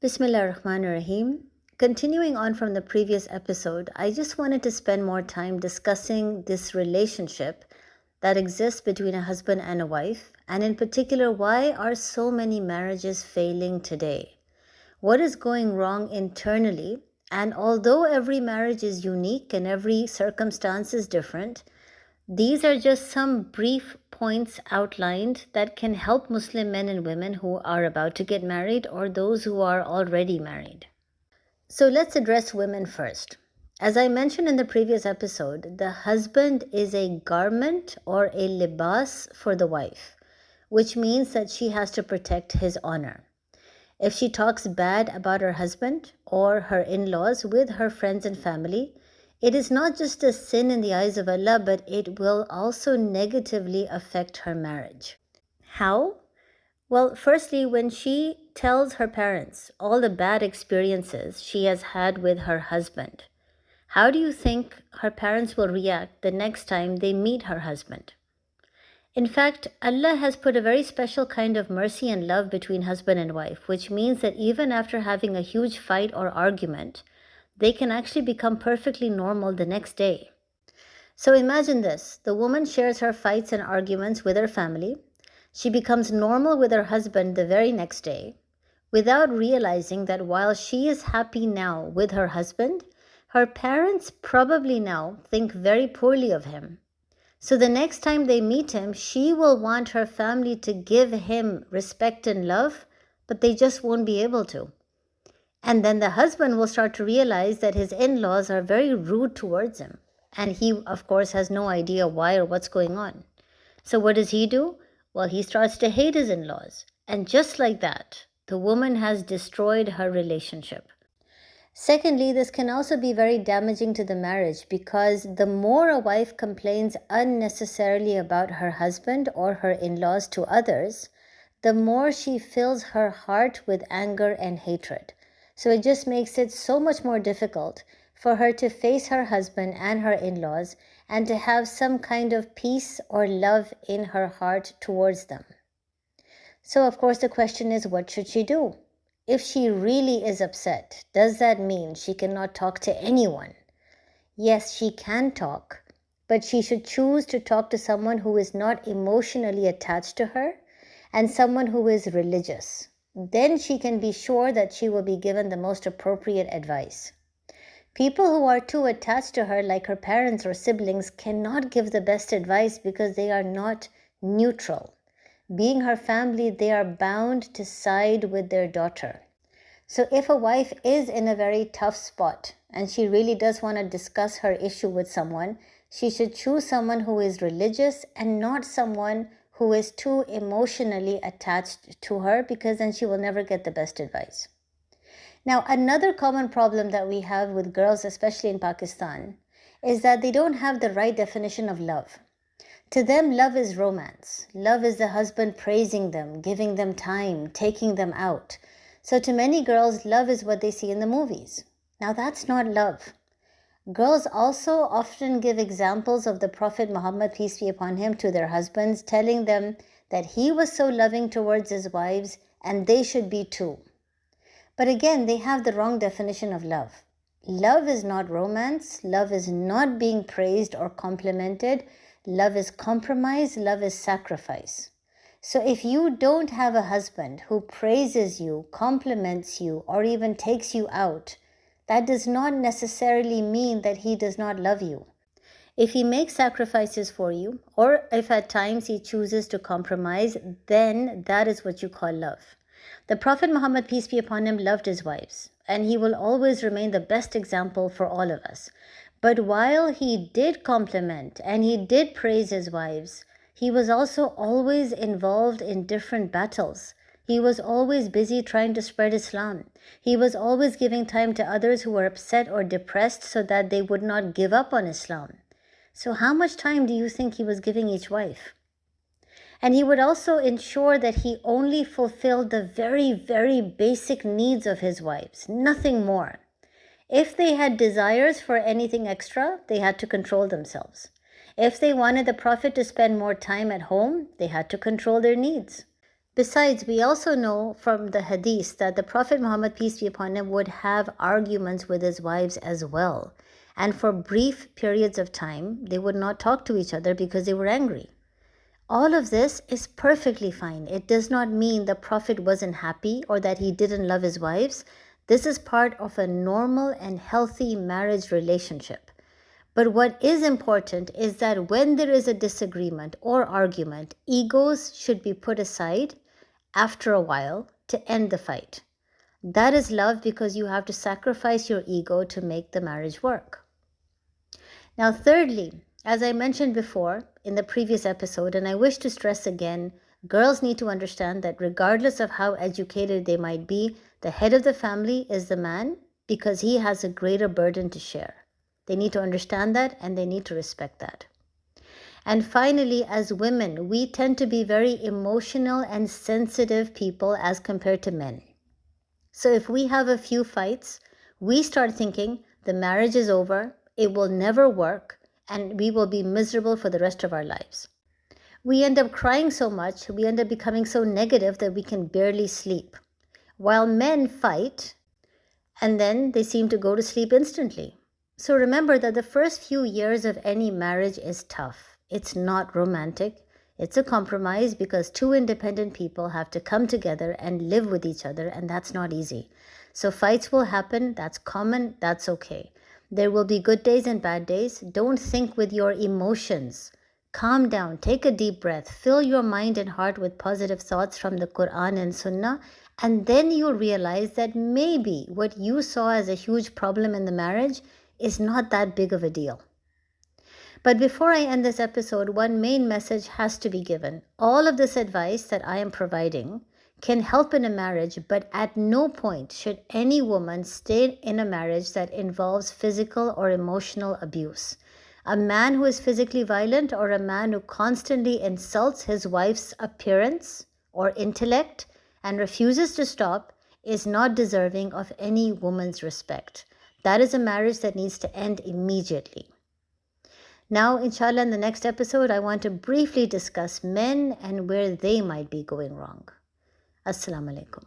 Bismillah ar-Rahman ar-Rahim. Continuing on from the previous episode, I just wanted to spend more time discussing this relationship that exists between a husband and a wife, and in particular, why are so many marriages failing today? What is going wrong internally? And although every marriage is unique and every circumstance is different, these are just some brief points outlined that can help Muslim men and women who are about to get married or those who are already married. So let's address women first. As I mentioned in the previous episode, the husband is a garment or a libas for the wife, which means that she has to protect his honor. If she talks bad about her husband or her in-laws with her friends and family, it is not just a sin in the eyes of Allah, but it will also negatively affect her marriage. How? Well, firstly, when she tells her parents all the bad experiences she has had with her husband, how do you think her parents will react the next time they meet her husband? In fact, Allah has put a very special kind of mercy and love between husband and wife, which means that even after having a huge fight or argument, they can actually become perfectly normal the next day. So imagine this. The woman shares her fights and arguments with her family. She becomes normal with her husband the very next day, without realizing that while she is happy now with her husband, her parents probably now think very poorly of him. So the next time they meet him, she will want her family to give him respect and love, but they just won't be able to. And then the husband will start to realize that his in-laws are very rude towards him. And he, of course, has no idea why or what's going on. So what does he do? Well, he starts to hate his in-laws. And just like that, the woman has destroyed her relationship. Secondly, this can also be very damaging to the marriage because the more a wife complains unnecessarily about her husband or her in-laws to others, the more she fills her heart with anger and hatred. So it just makes it so much more difficult for her to face her husband and her in-laws and to have some kind of peace or love in her heart towards them. So of course the question is, what should she do? If she really is upset, does that mean she cannot talk to anyone? Yes, she can talk, but she should choose to talk to someone who is not emotionally attached to her and someone who is religious. Then she can be sure that she will be given the most appropriate advice. People who are too attached to her, like her parents or siblings, cannot give the best advice because they are not neutral. Being her family, they are bound to side with their daughter. So if a wife is in a very tough spot and she really does want to discuss her issue with someone, she should choose someone who is religious and not someone who is too emotionally attached to her, because then she will never get the best advice. Now, another common problem that we have with girls, especially in Pakistan, is that they don't have the right definition of love. To them, love is romance. Love is the husband praising them, giving them time, taking them out. So to many girls, love is what they see in the movies. Now, that's not love. Girls also often give examples of the Prophet Muhammad, peace be upon him, to their husbands, telling them that he was so loving towards his wives and they should be too. But again, they have the wrong definition of love. Love is not romance. Love is not being praised or complimented. Love is compromise. Love is sacrifice. So if you don't have a husband who praises you, compliments you, or even takes you out, that does not necessarily mean that he does not love you. If he makes sacrifices for you, or if at times he chooses to compromise, then that is what you call love. The Prophet Muhammad, peace be upon him, loved his wives, and he will always remain the best example for all of us. But while he did compliment and he did praise his wives, he was also always involved in different battles. He was always busy trying to spread Islam. He was always giving time to others who were upset or depressed so that they would not give up on Islam. So how much time do you think he was giving each wife? And he would also ensure that he only fulfilled the very, very basic needs of his wives, nothing more. If they had desires for anything extra, they had to control themselves. If they wanted the Prophet to spend more time at home, they had to control their needs. Besides, we also know from the hadith that the Prophet Muhammad, peace be upon him, would have arguments with his wives as well. And for brief periods of time, they would not talk to each other because they were angry. All of this is perfectly fine. It does not mean the Prophet wasn't happy or that he didn't love his wives. This is part of a normal and healthy marriage relationship. But what is important is that when there is a disagreement or argument, egos should be put aside after a while to end the fight. That is love, because you have to sacrifice your ego to make the marriage work. Now, thirdly, as I mentioned before in the previous episode, and I wish to stress again, girls need to understand that regardless of how educated they might be, the head of the family is the man, because he has a greater burden to share. They need to understand that, and they need to respect that. And finally, as women, we tend to be very emotional and sensitive people as compared to men. So if we have a few fights, we start thinking the marriage is over, it will never work, and we will be miserable for the rest of our lives. We end up crying so much, we end up becoming so negative that we can barely sleep. While men fight, and then they seem to go to sleep instantly. So remember that the first few years of any marriage is tough. It's not romantic. It's a compromise, because two independent people have to come together and live with each other, and that's not easy. So fights will happen. That's common. That's okay. There will be good days and bad days. Don't think with your emotions. Calm down. Take a deep breath. Fill your mind and heart with positive thoughts from the Quran and Sunnah, and then you'll realize that maybe what you saw as a huge problem in the marriage is not that big of a deal. But before I end this episode, one main message has to be given. All of this advice that I am providing can help in a marriage, but at no point should any woman stay in a marriage that involves physical or emotional abuse. A man who is physically violent, or a man who constantly insults his wife's appearance or intellect and refuses to stop, is not deserving of any woman's respect. That is a marriage that needs to end immediately. Now, inshallah, in the next episode, I want to briefly discuss men and where they might be going wrong. Assalamu alaikum.